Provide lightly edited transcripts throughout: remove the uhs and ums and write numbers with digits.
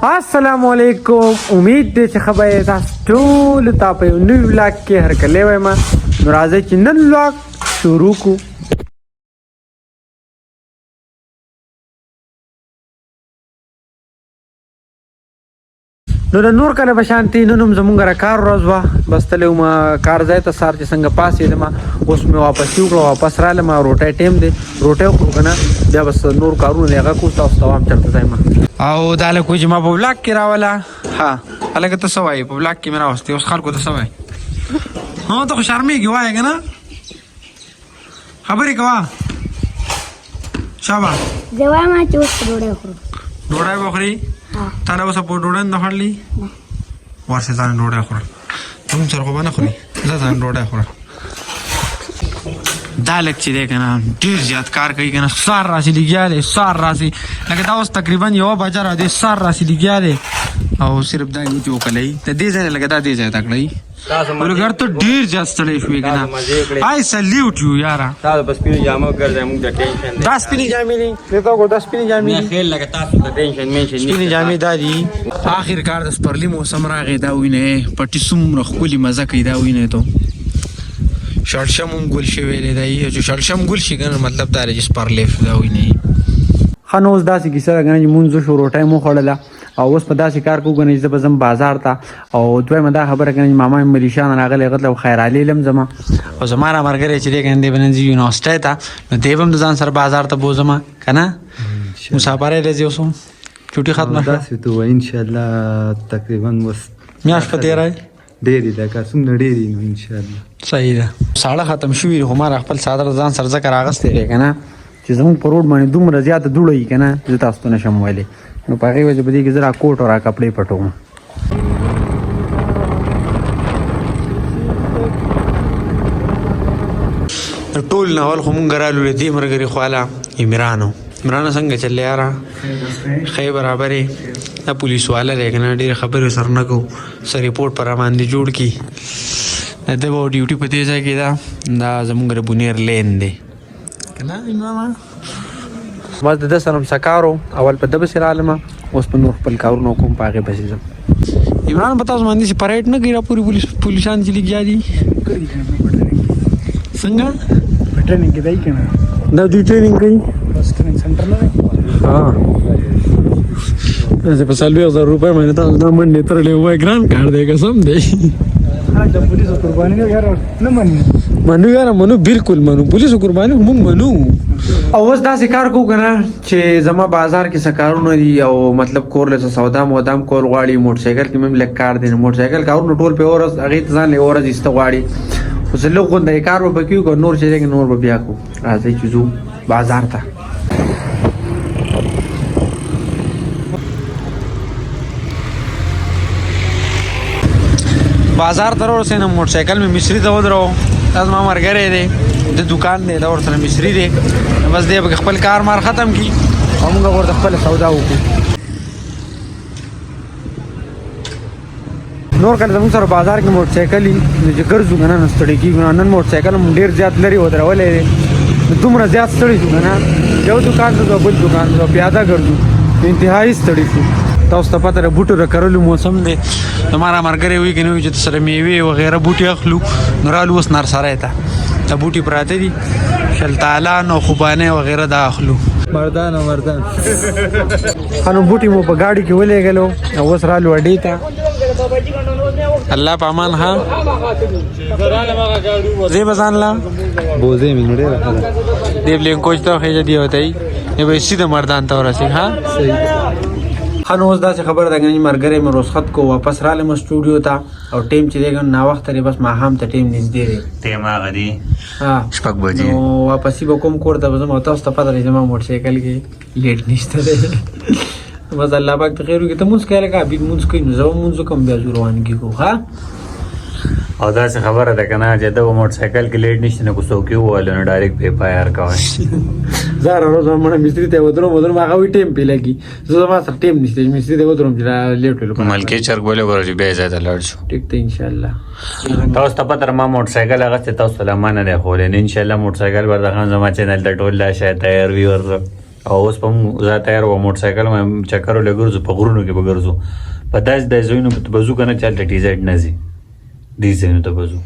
السلام علیکم. امید دی چې خبره تاسو ټول ته په یو نوی ولاګ کې هرکلی وایم. نو راځئ چې نن ولاګ شروع کړو. نو د نور کله به شانتي نن هم زمونږ را کار ورځ وه. بس تللی وم کار ځای ته سهار چې څنګه پاڅېدم اوس مې واپسي وکړه. واپس رالم روټۍ ټایم دی روټۍ وخورو که نه بیا بس نور کارونه دی هغه کوو تاسو ته وایم چېرته ځایم. او دا هلک وایي چې ما په ولاګ کې راوله. ها هلکه ته څه وایې په ولاګ کې مې راوستې اوس خلکو ته څه وایې؟ ته خو شرمېږي وایې که نه خبرې کوه. شابه زه وایم چې اوس ډوډۍ وخورو. ډوډۍ به وخورې؟ تا له اوسه پورې ډوډۍ نه خوړلې؟ ورسې ځان ډوډۍ خوره. ته هم سره خو به نه خورې ځه ځان ډوډۍ خوره. دا لږ چې دی که نه ډېر زیات کار کوي که نه سهار راسې لګیا دی سهار راسې لکه دا اوس تقریبا 1 بجه را دی سهار راسې لګیا دی او صرف دا یې چې وکړی د دې ځای نه لکه دا دې ځای ته کړی ولګر ته ډېر زیات ستړی شوې که نه. آی سلیوټ یو یاره تاسو په سپینو جامو ګرځئ موږ د ټینشن دی. دا سپینې جامې دي دې ته وګوره دا سپینې جامې دي خیال لکه تاسو د ټینشن مینشن سپینې جامې دا دي. آخر کار د سپرلي موسم راغی دا وینې پټي څومره ښکلې مزه کوي دا وینې ته شړشم هم ګل شوی دی چې شړشم ګل شي که نه مطلب دا دی چې سپرلی دا وینې. ښه نو اوس داسې کیسه ده که نه چې مونځ وشو روټۍ مو خوړله او اوس په داسې کار کوو که نه چې زه به ځم بازار ته او دویمه دا خبره که نه چې ماما مې ملیشا نه راغلی هغه ته خیرعلي لم ځم او زما را ملګری چې دی که نه دی به نن ځي یونیورسټۍ ته نو دی به هم د ځان سره بازار ته بوځم که نه مسافرۍ له ځي اوس هم چوټي ختمه شوه داسې تو انشاءالله تقریبا اوس میاشت په تېری ډېرې ده که څومره ډېرې نو انشاءالله صحیح ده. ساړه ختم شوي خو ما خپل څادر ځان سره ځکه راغستی دی که نه چې زموږ په روډ باندې دومره زیاته دوړه وي که نه زه تاسو ته نشم ویلی نو په هغې وجه په دې کې زه را کوټ او را کپړې پټوم. ټول ناول خو مونږ رالو له دې ملګري خواله عمرانو څنګه چلې یاره ښې برابرې دا پولیس والا دی که نه ډېرې خبرې سره نه کوو څه رپورټ په را باندې جوړ کړي د ده به ډیوټي په دې ځای کې ده دا زموږ د بونیر لین دی که نه امامه بس د ده سره هم څه کار و اول په ده پسې رالمه اوس په نور خپل کارونه کوم په هغې پسې ځم. عمران په تاسو باندې چې پریډ نه کوي را پورې پولیسان چې لګیا دي څنګه په ټریننګ کې دی که نه دا دوی ټریننګ کوي بس ټریننګ سنټر نه دی داسې په 40,000 روپۍ باندې تاسو دا منډې تړلی ووایي ګران کار دی قسم دی. د پولیسو قرباني نه یاره نه منو یاره منو بالکل منو پولیسو قرباني خو موږ منو. او اوس داسې کار کوو که نه چې زما بازار کې څه کارونه دي او مطلب کور له څه سودا مودام کول غواړي موټرسایکل کې مې لږ کار دی نو موټرسایکل کارونه ټول په ورځ هغې ته ځان له ورځ ایسته غواړي خو څه لږ غونډه کار به پکې وکړو نور چې دی نور به بیا کوو. راځئ چې ځو بازار ته. بازار ته راورسېدم موټرسایکل مې مصري ته ودرو دا زما ملګری دی د دوکان دی دا ورسره مصري دی بس دی به خپل کار مار ختم کړي او موږ به ورته خپله سودا وکړو. نور کله زموږ سره بازار کې موټرسایکل وي نو چې ګرځو که نه نو ستړي کېږو نن موټرسایکل هم ډېر زیات لرې ودرولی دی نو دومره زیات ستړي شو که نه یو دوکان ته ځو بل دوکان ته پیاده ګرځو انتهایي ستړي شو. تاسو ته پته ده بوټو د کرلو موسم دی زما را ملګری وایي که نه وي چې سره میوې وغیره بوټي اخلو نو رالو اوس نرسری ته دا بوټي پراته دي شلتالان او خوبانې وغیره دا اخلو مردان او مردان. ښه نو بوټي مو په گاډي کې ولېږلو او اوس رالو اډې ته الله په امان ها ځې به ځان له بوځې مې نو ډېره ښه ده دې بلینکوچ ته خېجه دی وتی نه به سیده مردان ته ورسېږي ها صحیح. ښه نو اوس داسې خبره ده که نه ملګری مې رخصت کو واپس رالم سټوډیو ته او ټایم چې دی که ناوخته دی بس ماښام ته ټایم نږدې دی ټیم هغه دی ها 6 بجې نو واپسي به کوم کور ته به ځم او تاسو ته پته دی زما موټرسایکل کې لیټ نشته دی بس الله پاک ته خیر وکړي. ته مونځ کوې لکه عبید مونځ کوي نو زه به مونځ وکړم بیا ځو روانګي کوو ښه. او داسې خبره ده که نه چې ده به موټرسایکل کې لیټ نشته نو که څوکۍ ووهلو نو ډایرکټ په ایف آی آر کوئ. زه هره ورځ مړه مستري ته ودرم هغه وایي ټایم پرې لګي زه زما سره ټایم نشته چې مستري ته ودرم چې لیټ ویلو ملکي چرګ ولې وګوره چې بیا یې ځای ته لاړ شو. ټیک دی انشاءالله. تاسو ته پته ما موټرسایکل اخیستی تاسو ته لا ما نه دی ښوولی نو انشاءالله موټرسایکل به درخان زما چینل ته ټول دا شاید تیار وي ورته او اوس په موږ زه تیار وم موټر سایکل مې چکر ولې ګرځو په غرونو کې به ګرځو په داسې ځایونو به بزو که نه چې هلته ټي زیډ نه ځي دې ځایونو ته بزو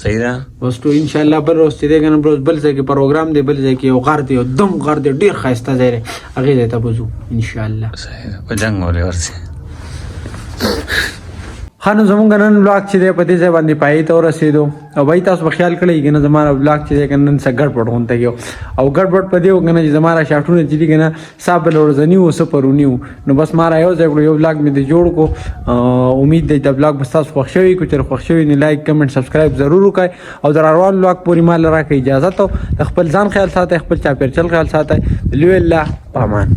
صحیح ده اوس ټو ان شاء الله بل ورځ چې دی که نه بل ځای کې پروګرام دی بل ځای کې یو غر دی یو دم غر دی ډېر ښایسته ځای دی هغې ځای ته بځو انشاءالله صحیح ده په جنګ ولې ورځي ښه نو زمونږ نن بلاګ چې دی په دې ځای باندې پای ته ورسېدو او بھائی تاسو به خیال کړئ که نه زما بلاګ چې دی که نن څه ګډوډ غونته کېو او ګډوډ په دې و که نه چې زما شاټونه چې دي که نه سا بل ورځني وو څه پروني وو نو بس ما را یو ځای کړو یو بلاګ مې د جوړ کړو امید دی د بلاګ به ستاسو خوښ شوي که چېرې خوښ شوي نو لایک کمنټ سبسکرایب ضرور وکړئ او د راروان بلاګ پورې ما له راکړئ اجازت او د خپل ځان خیال ساتئ خپل چاپېریال خیال ساتئ لوی الله په امان